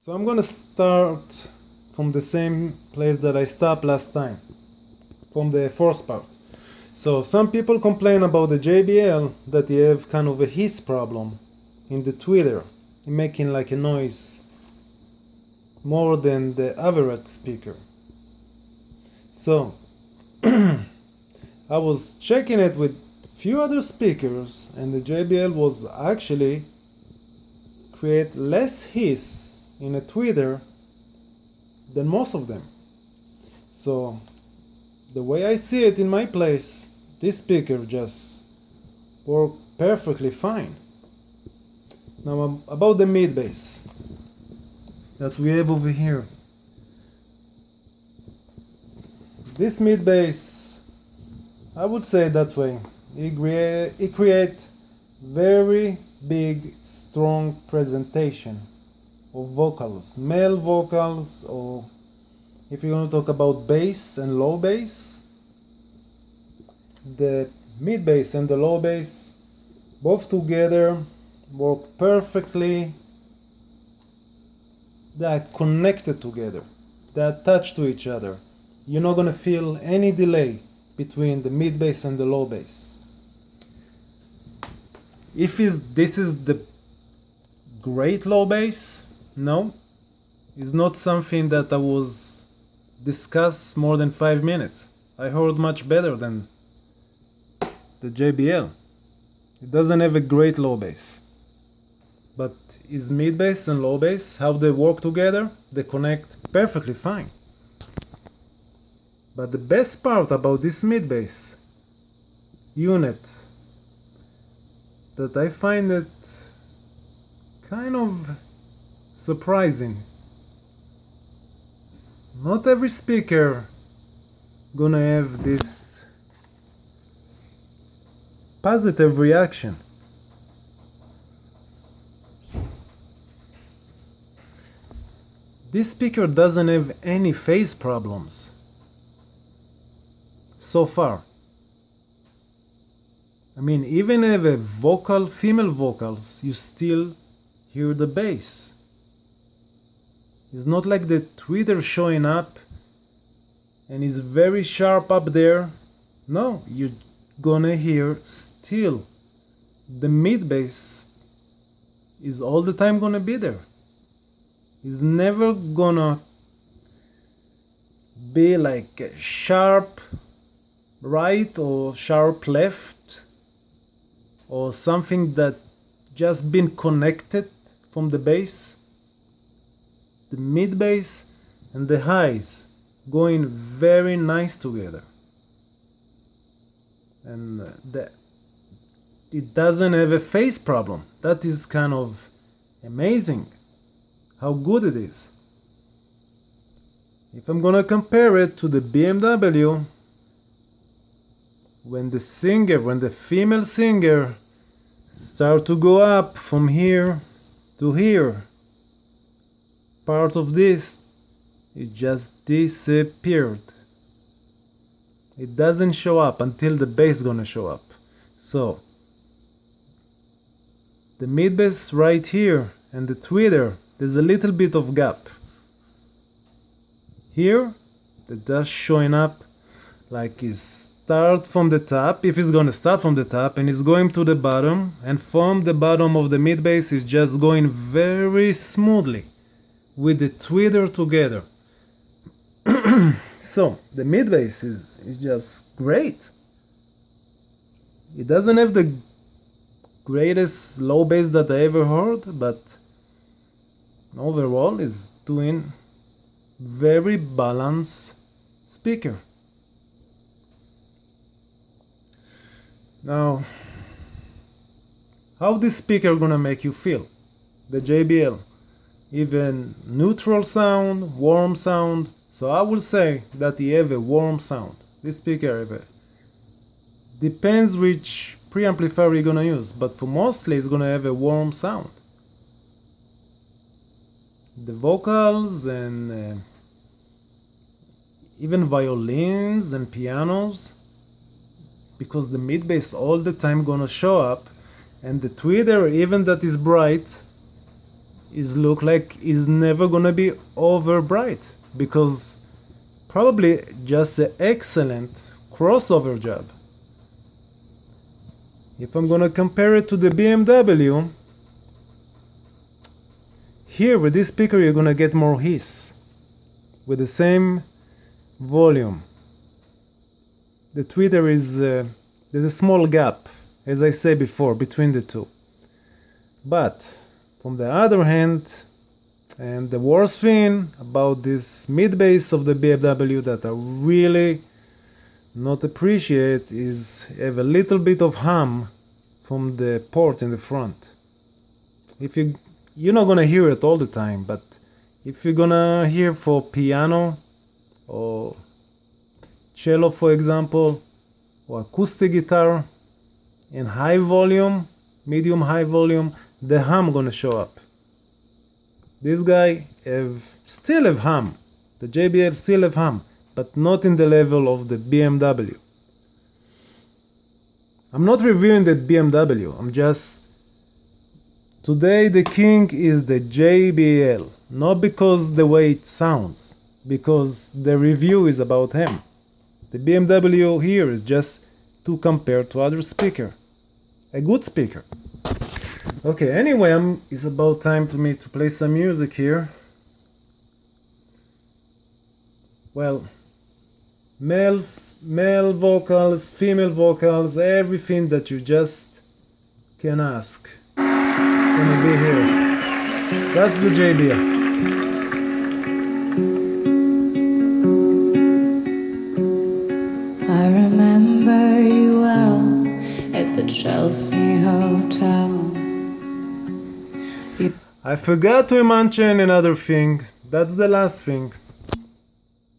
So I'm gonna start from the same place that I stopped last time, from the fourth part. So some people complain about the JBL that they have kind of a hiss problem in the tweeter, making like a noise more than the average speaker. So I was checking it with few other speakers, and the JBL was actually create less hiss in a tweeter than most of them. So the way I see it in my place, this speaker just worked perfectly fine. Now about the mid bass that we have over here. This mid bass, I would say that way, it create very big, strong presentation of vocals, male vocals, or if you're going to talk about bass and low bass, the mid bass and the low bass both together work perfectly. They are connected together, they are attached to each other. You're not going to feel any delay between the mid bass and the low bass. If this is the great low bass, no, it's not something that I was discussed more than 5 minutes. I heard much better than the JBL. It doesn't have a great low bass, but is mid bass and low bass, how they work together, they connect perfectly fine. But the best part about this mid bass unit, that I find it kind of surprising. Not every speaker gonna have this positive reaction. This speaker doesn't have any phase problems so far. I mean, even if a vocal, female vocals, you still hear the bass. It's not like the tweeter showing up and is very sharp up there. No, you're gonna hear still the mid bass is all the time gonna be there. It's never gonna be like a sharp right or sharp left, or something that just been connected from the bass. The mid bass and the highs going very nice together, and it doesn't have a phase problem. That is kind of amazing how good it is. If I'm gonna compare it to the BMW, when the female singer start to go up from here to here, part of this, it just disappeared. It doesn't show up until the bass gonna show up. So the mid bass right here and the tweeter, there's a little bit of gap. Here, they're just showing up like it's start from the top, if it's gonna start from the top, and it's going to the bottom, and from the bottom of the mid bass is just going very smoothly with the tweeter together. So the mid bass is just great. It doesn't have the greatest low bass that I ever heard, but overall is doing very balanced speaker. Now, how this speaker gonna make you feel? The JBL, even neutral sound, warm sound. So I will say that you have a warm sound. This speaker have a, depends which preamplifier you're gonna use, but for mostly it's gonna have a warm sound. The vocals and even violins and pianos, because the mid bass all the time gonna show up, and the tweeter, even that is bright, is look like is never gonna be over bright, because probably just an excellent crossover job. If I'm gonna compare it to the BMW, here with this speaker you're gonna get more hiss with the same volume. The tweeter is there's a small gap, as I said before, between the two. But from the other hand, and the worst thing about this mid bass of the BMW that I really not appreciate is have a little bit of hum from the port in the front. If you're not gonna hear it all the time, but if you're gonna hear for piano or cello, for example, or acoustic guitar in high volume, medium high volume, the hum gonna show up. This guy still have hum. The JBL still have hum, but not in the level of the BMW. I'm not reviewing the BMW. I'm just today the king is the JBL, not because the way it sounds, because the review is about him. The BMW here is just to compare to other speaker, a good speaker. Okay, anyway, it's about time for me to play some music here. Well, male vocals, female vocals, everything that you just can ask gonna be here. That's the JBL. I remember you well at the Chelsea Hotel. I forgot to mention another thing. That's the last thing.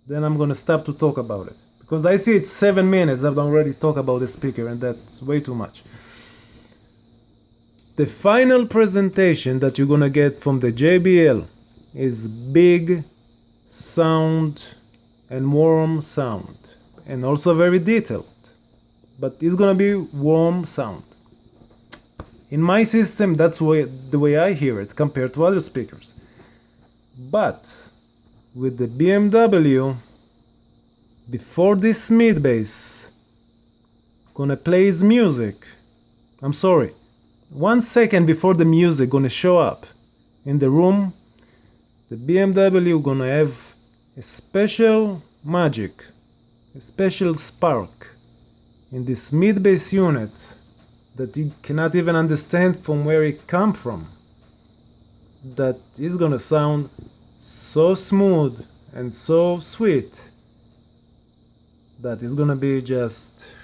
Then I'm gonna stop to talk about it, because I see it's 7 minutes. I've already talked about the speaker, and that's way too much. The final presentation that you're gonna get from the JBL is big sound and warm sound, and also very detailed, but it's gonna be warm sound. In my system, that's the way I hear it compared to other speakers. But with the BMW, before this mid bass gonna play his music, I'm sorry, 1 second before the music gonna show up in the room, the BMW gonna have a special magic, a special spark in this mid bass unit that you cannot even understand from where it come from, that is gonna sound so smooth and so sweet that is gonna be just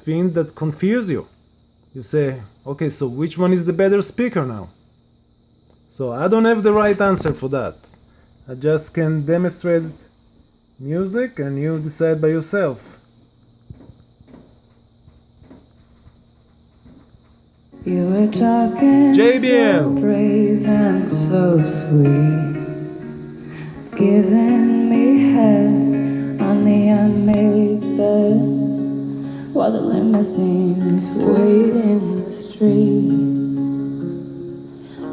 thing that confuse you. You say, okay, so which one is the better speaker now? So I don't have the right answer for that. I just can demonstrate music and you decide by yourself. You were talking JBL. so brave and so sweet, giving me head on the unmade bed, while the limousines wait in the street.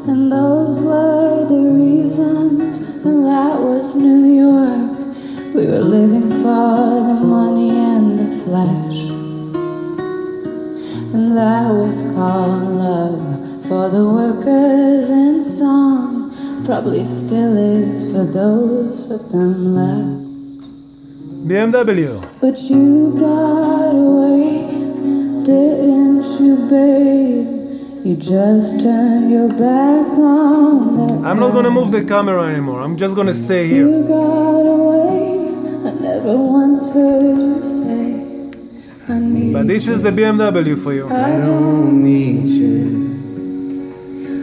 And those were the reasons, and that was New York. We were living for the money and the flash, and that was called love for the workers in song. Probably still is for those of them left. BMW. But you got away, didn't you, babe? You just turned your back on that. I'm not gonna move the camera anymore. I'm just gonna stay here. You got away, I never once heard you say I need But this you. is the BMW for you. I don't need you.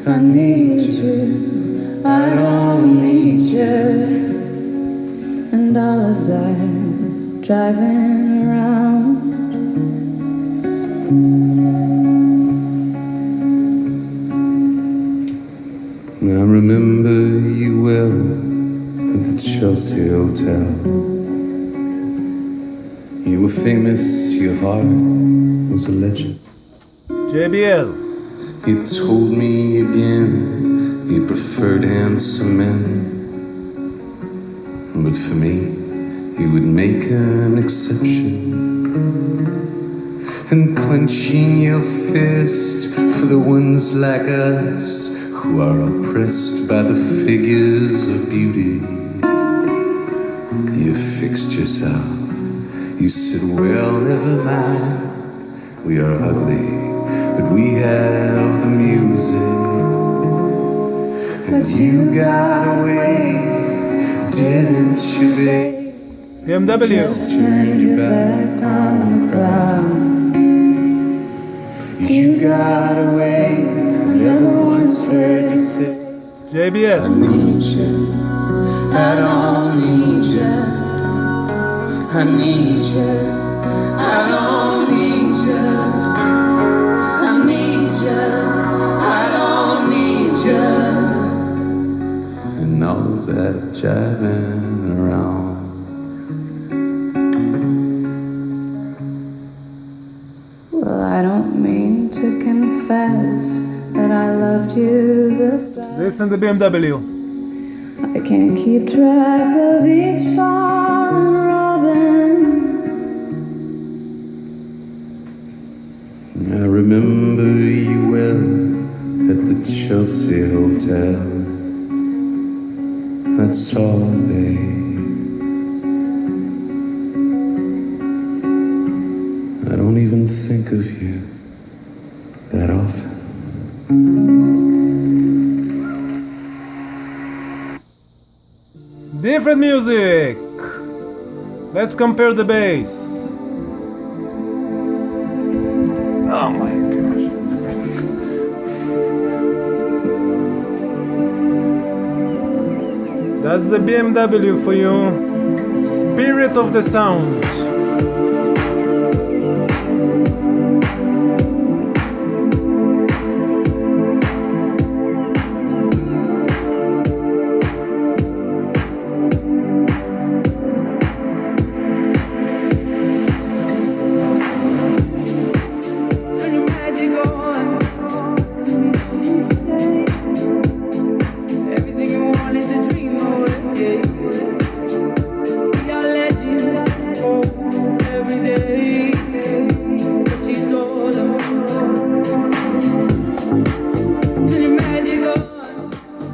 I need you. I don't need you. And all of that driving around. I remember you well at the Chelsea Hotel. You were famous, your heart was a legend. JBL. He told me again he preferred handsome men, but for me he would make an exception. And clenching your fist for the ones like us who are oppressed by the figures of beauty. You fixed yourself. You said, well, never mind. We are ugly, but we have the music. And you got away, didn't you, babe? BMW. Just turned your back on the crowd. You got away, I never once heard you say, I JBL. need you, I don't need you, I need you, I don't need you, I need you, I don't need you, and all of that jiving around. Well, I don't mean to confess that I loved you the best. Listen to BMW. I can't keep track of each fallen robin. I remember you well at the Chelsea Hotel. That's all, babe. I don't even think of you that often. Different music. Let's compare the bass. Oh my gosh. That's the BMW for you. Spirit of the sound.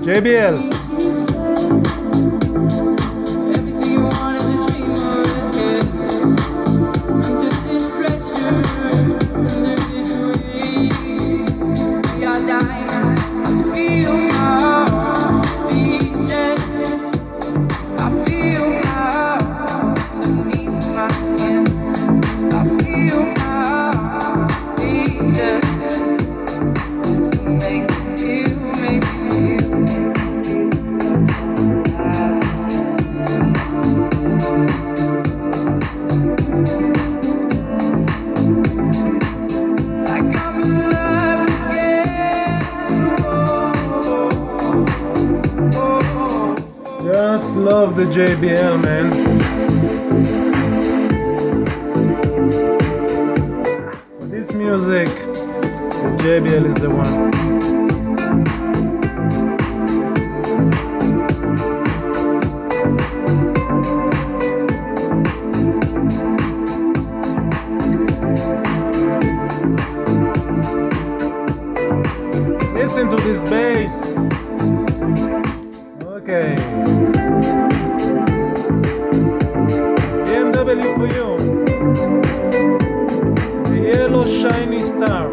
JBL. Just love the JBL, man. For this music, the JBL is the one. Listen to this bass. Okay. BMW for you. The yellow shiny star.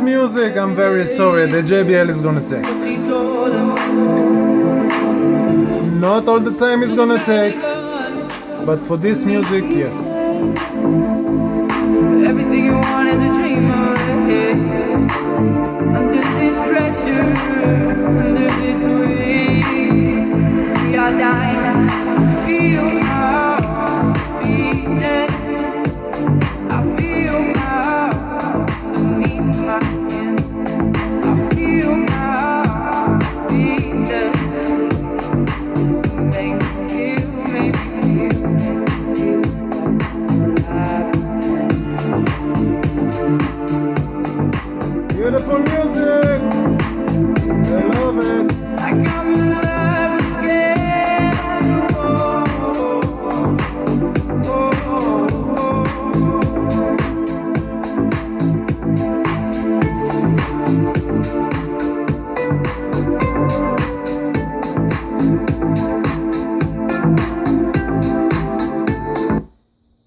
music, I'm very sorry, the JBL is gonna take. Not all the time it's gonna take, but for this music, yes. Everything you want is a dream away. Under this pressure, under this weight, we are dying. Feel how beating. I feel how beneath my skin. I feel how beating. Make me feel, make me feel alive. Beautiful music! I love it! I got me alive again.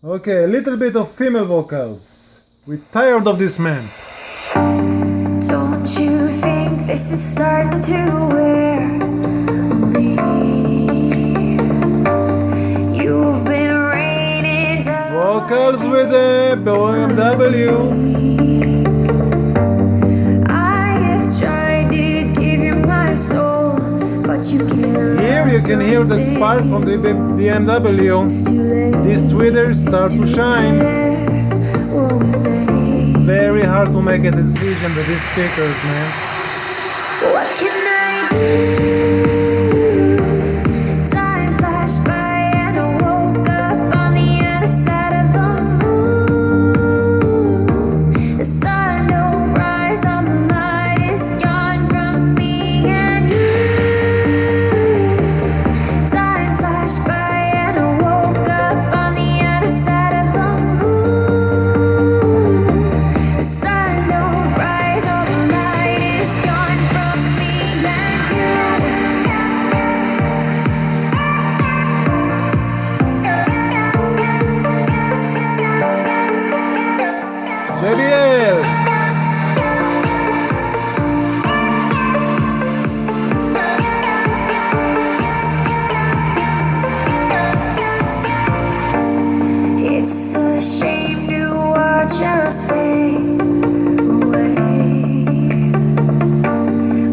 Okay, a little bit of female vocals. We're tired of this man. Don't you think this is starting to wear me? You've been raining down Vocals with the BMW. I have tried to give you my soul, but you can't. Here you can hear the spark from the BMW. This Twitter starts to shine. Very hard to make a decision with these speakers, man. What can I do? Time flashed by and I woke up on the other side of the moon. The sun don't rise, all the light is gone from me and you. Time flashed by and I woke up on the other side of the moon. The sun don't rise, all the light is gone from me and you. JBL! It's a shame to watch us fade away,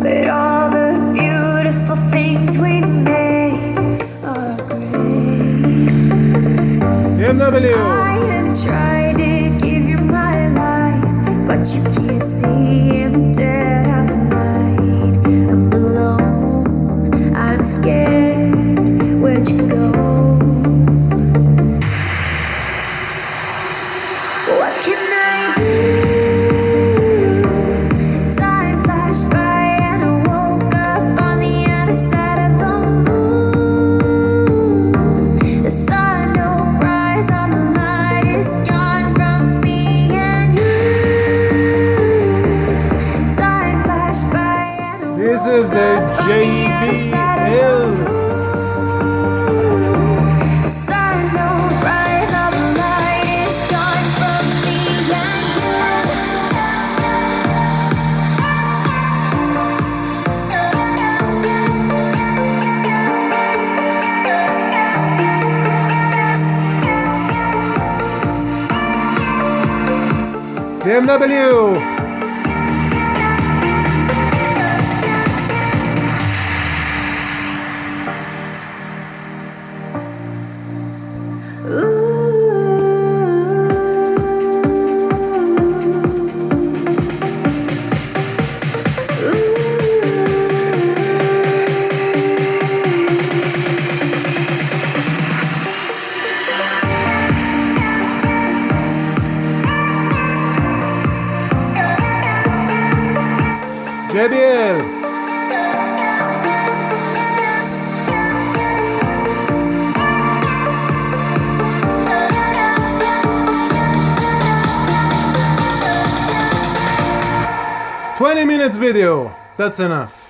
but all the beautiful things we made are great. BMW! I have tried to give you my life, but you can't see in the dead of the night. I'm alone, I'm scared. Where'd you go? What can I do? Time flashed by and I woke up on the other side of the moon. The sun don't rise, all the light is gone from me and you. Time flashed by and I This is the JBL. the sun don't rise, all the light is gone from me and BMW! JBL! "20 minutes video, that's enough."